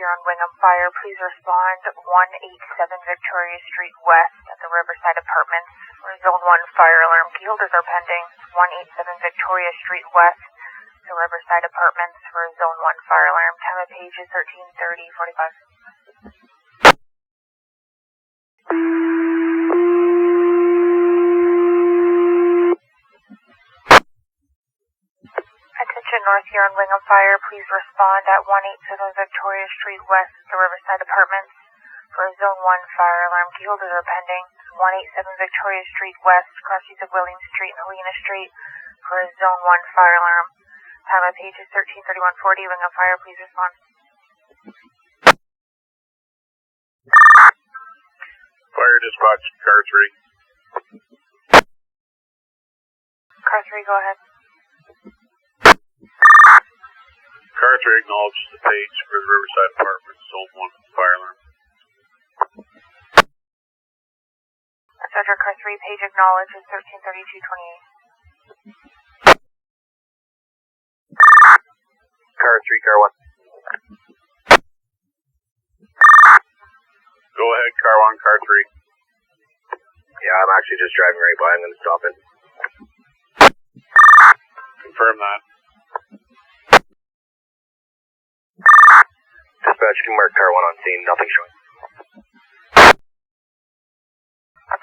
Huron Wingham Fire. Please respond 187 Victoria Street West at the Riverside Apartments for Zone 1 fire alarm. Key holders are pending. 187 Victoria Street West, the Riverside Apartments for Zone 1 fire alarm. Time of page is 13:30:45. North Huron Wingham Fire, please respond at 187 Victoria Street West, the Riverside Apartments for a Zone 1 fire alarm. Key holders are pending. 187 Victoria Street West, cross streets of William Street and Helena Street for a Zone 1 fire alarm. Time of page is 13:31:40. Wingham Fire, please respond. Fire dispatch, car 3. Car 3, go ahead. Car 3 acknowledges the page for the Riverside Apartments, Zone 1 fire alarm. Roger, Car 3, page acknowledges 13:32:28. Car 3, Car 1. Go ahead, Car 1, Car 3. Yeah, I'm actually just driving right by. I'm going to stop in. Confirm that. Dispatch, can mark Car 1 on scene. Nothing showing.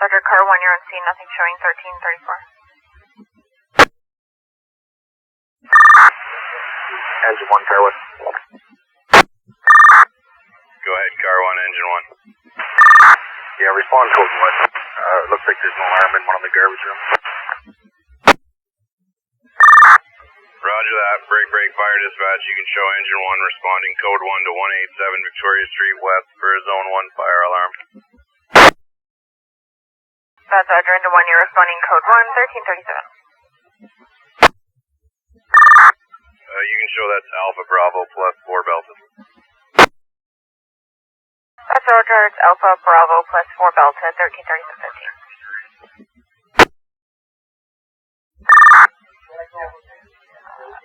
Roger, Car 1, you're on scene. Nothing showing. 13:34. Engine 1, Car 1. Go ahead, Car 1, Engine 1. Yeah, respond code 1. Looks like there's an alarm in one of the garbage rooms. Roger that. Break, fire dispatch. You can show Engine 1 responding code 1 to 187 Victoria Street West for a Zone 1 fire alarm. That's Roger, into 1, you're responding code 1, 13:37. You can show that's Alpha Bravo plus 4 belted. That's Roger, it's Alpha Bravo plus 4 belted, 13:37:15.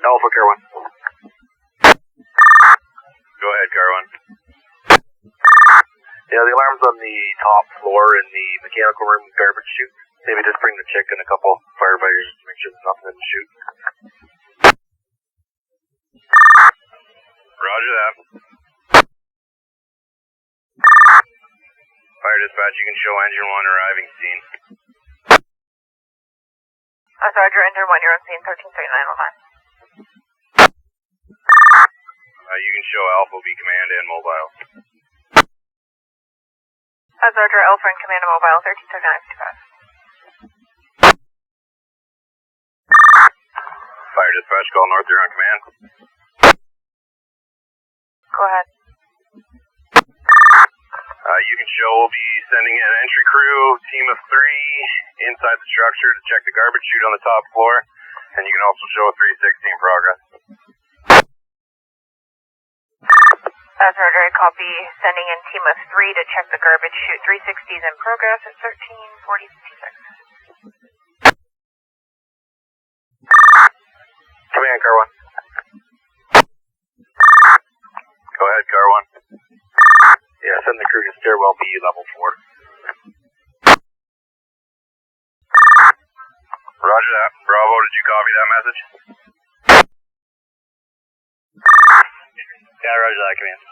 Alpha, Car 1. Go ahead, Car 1. Yeah, the alarm's on the top floor in the mechanical room garbage chute. Maybe just bring the chick and a couple firefighters to make sure there's nothing in the chute. Roger that. Fire dispatch, you can show Engine 1 arriving scene. That's Roger, Engine 1, you're on scene, 13:39:05. You can show Alpha B Command and Mobile. That's Roger, Alpha and Command and Mobile, 13:39:55. Fire dispatch, call North Huron Command. Go ahead. You can show we'll be sending an entry crew, team of 3, inside the structure to check the garbage chute on the top floor. And you can also show a 360 in progress. That's Roger, I copy. Sending in team of 3 to check the garbage chute. 360s in progress at 13:40:56. Command, Car 1. Go ahead, Car 1. Yeah, send the crew to stairwell B, level 4. Roger that. Bravo, did you copy that message? Yeah, roger that, Command.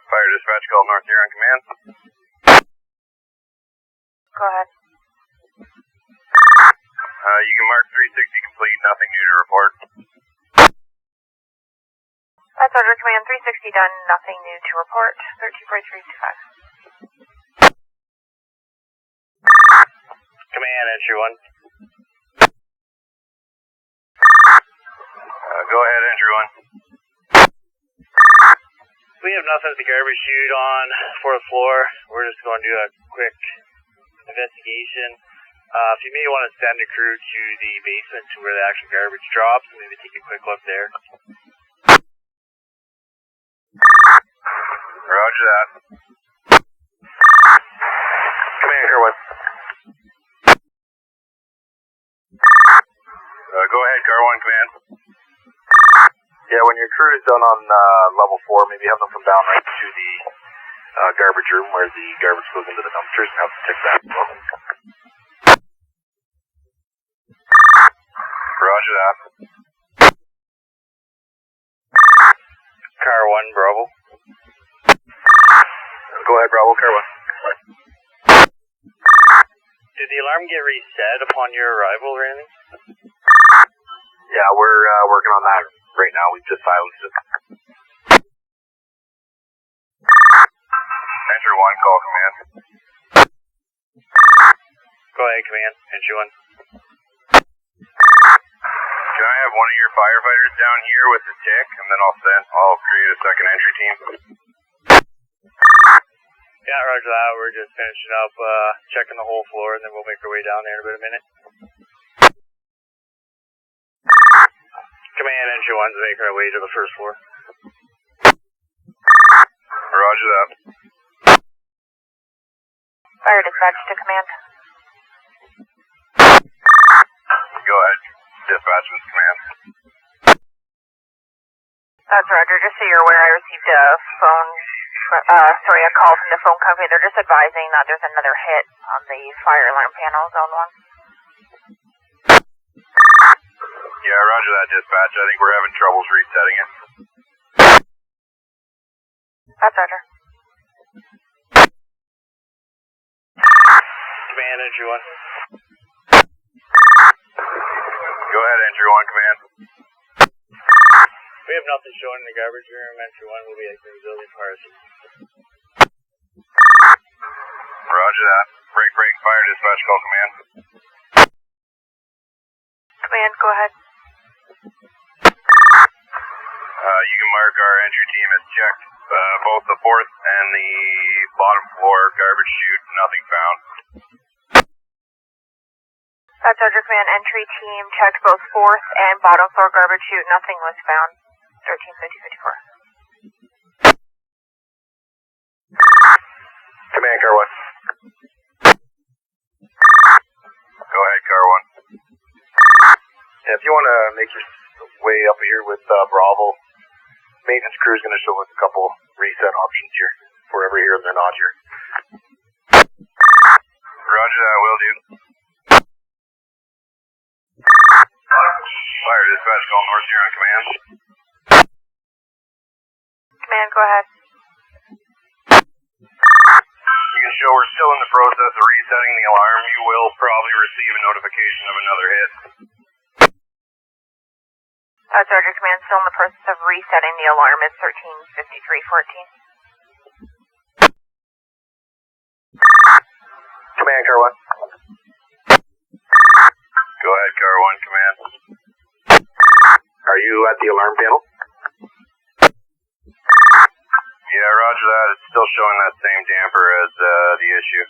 Fire dispatch, call North Huron Command. Go ahead. You can mark 360 complete, nothing new to report. That's Roger, Command, 360 done, nothing new to report, 13:43:25. Command, entry 1. Go ahead, entry 1. We have nothing at the garbage chute on 4th floor. We're just going to do a quick investigation. If you may want to send a crew to the basement to where the actual garbage drops, maybe take a quick look there. Roger that. Command, Car 1. Go ahead, Car 1 Command. Yeah, when your crew is done on level 4, maybe have them come down right to the garbage room where the garbage goes into the dumpsters and have them take that as well. Roger that. Car 1, Bravo. Go ahead, Bravo, car 1. Did the alarm get reset upon your arrival or anything? Yeah, we're working on that right now. We've just silenced it. Entry 1, call command. Go ahead, command. Entry 1. Can I have one of your firefighters down here with the tick, and then I'll create a second entry team? Yeah, roger that. We're just finishing up, checking the whole floor, and then we'll make our way down there in about a minute. Command, entry 1's making our way to the first floor. Roger that. Fire dispatch to command. Go ahead. Dispatchment's command. That's Roger. Just so you're aware, I received a call from the phone company. They're just advising that there's another hit on the fire alarm panel, zone 1. Yeah, roger that, dispatch. I think we're having troubles resetting it. That's Roger. Command, entry 1. Go ahead, entry 1, command. We have nothing showing in the garbage room. Entry 1 will be exiting the building for us. Roger that. Break, fire dispatch, call command. Command, go ahead. You can mark our entry team as checked. Both the 4th and the bottom floor garbage chute, nothing found. That's Roger, command. Entry team checked both 4th and bottom floor garbage chute. Nothing was found. 1350-54. Command, car 1. Go ahead, car 1. Yeah, if you want to make your way up here with Bravo, maintenance crew is going to show us a couple reset options here. If we're ever here and they're not here. Roger that, will do. Fire dispatch, call North Huron command. Command, go ahead. You can show we're still in the process of resetting the alarm. You will probably receive a notification of another hit. That's Roger, command. Still in the process of resetting the alarm. It's 1353-14. Command, car 1. Go ahead, car 1, command. Are you at the alarm panel? Yeah, roger that. It's still showing that same damper as the issue.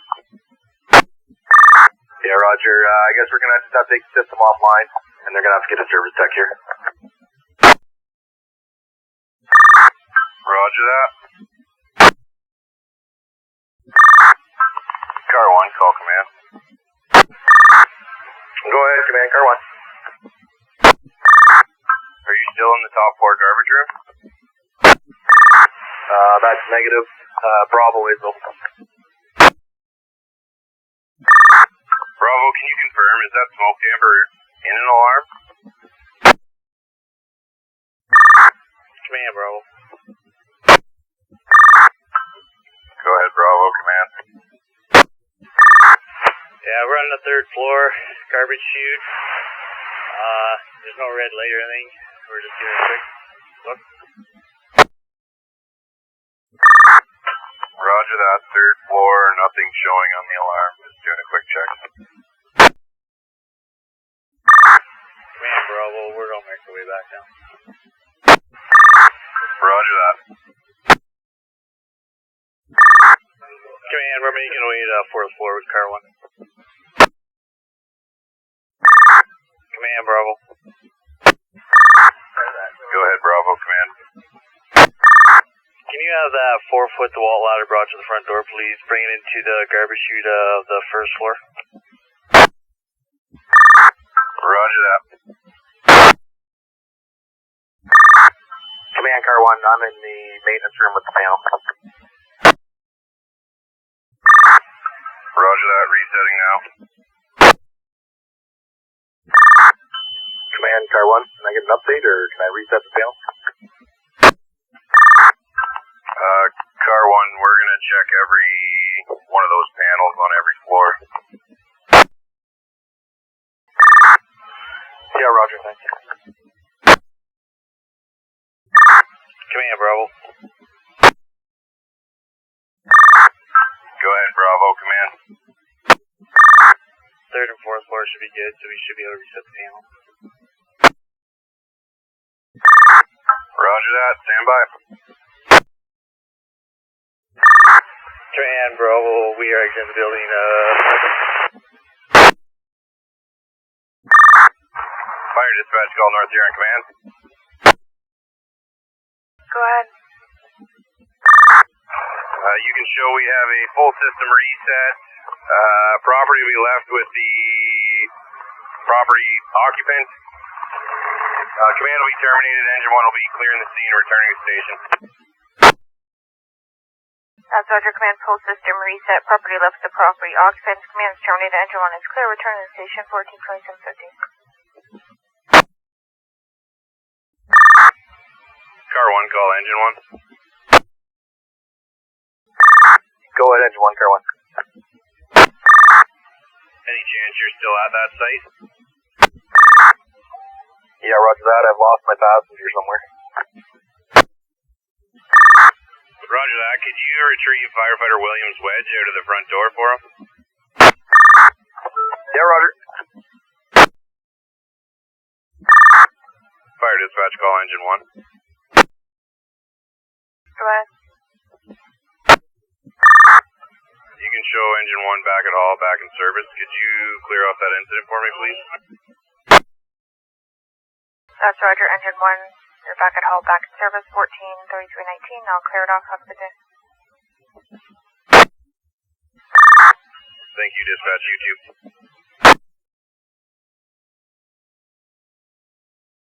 Yeah, roger. I guess we're going to have to take the system offline, and they're going to have to get a service tech here. Roger that. Car 1, call command. Go ahead, command, car 1. Are you still in the top floor garbage room? That's negative. Bravo is open. Bravo, can you confirm, is that smoke damper in an alarm? Command, Bravo. Go ahead, Bravo, command. Yeah, we're on the 3rd floor, garbage chute. There's no red light or anything. We're just doing a quick look. Roger that, 3rd floor, nothing showing on the alarm. Just doing a quick check. Command, Bravo, we're going to make our way back down. Roger that. Command, we're making our way to 4th floor with car 1. Command, Bravo. Go ahead, Bravo, command. Can you have that 4-foot DeWalt ladder brought to the front door, please? Bring it into the garbage chute of the 1st floor. Roger that. Car 1. I'm in the maintenance room with the panel. Roger that, resetting now. Command Car 1, can I get an update or can I reset the panel? Car 1, we're gonna check every one of those panels on every floor. Yeah, roger, thank you. Command, Bravo. Go ahead, Bravo, command. Third and fourth floor should be good, so we should be able to reset the panel. Roger that, stand by. Command, Bravo, we are exiting the building. Fire dispatch, call North Huron command. Go ahead. You can show we have a full system reset. Property will be left with the property occupant. Command will be terminated. Engine 1 will be clearing the scene, returning to station. That's Roger, command, full system reset. Property left the property occupant. Command is terminated. Engine 1 is clear. Return to the station, 142750. Car 1, call engine 1. Go ahead, Engine 1, Car 1. Any chance you're still at that site? Yeah, roger that. I've lost my passenger somewhere. Roger that. Could you retrieve firefighter Williams' wedge out of the front door for him? Yeah, roger. Fire dispatch, call engine 1. Go ahead. You can show engine 1 back at hall, back in service. Could you clear off that incident for me, please? That's Roger, engine 1. You're back at hull, back in service, 143319. I'll clear it off. Have a good day. Thank you, dispatch. You too.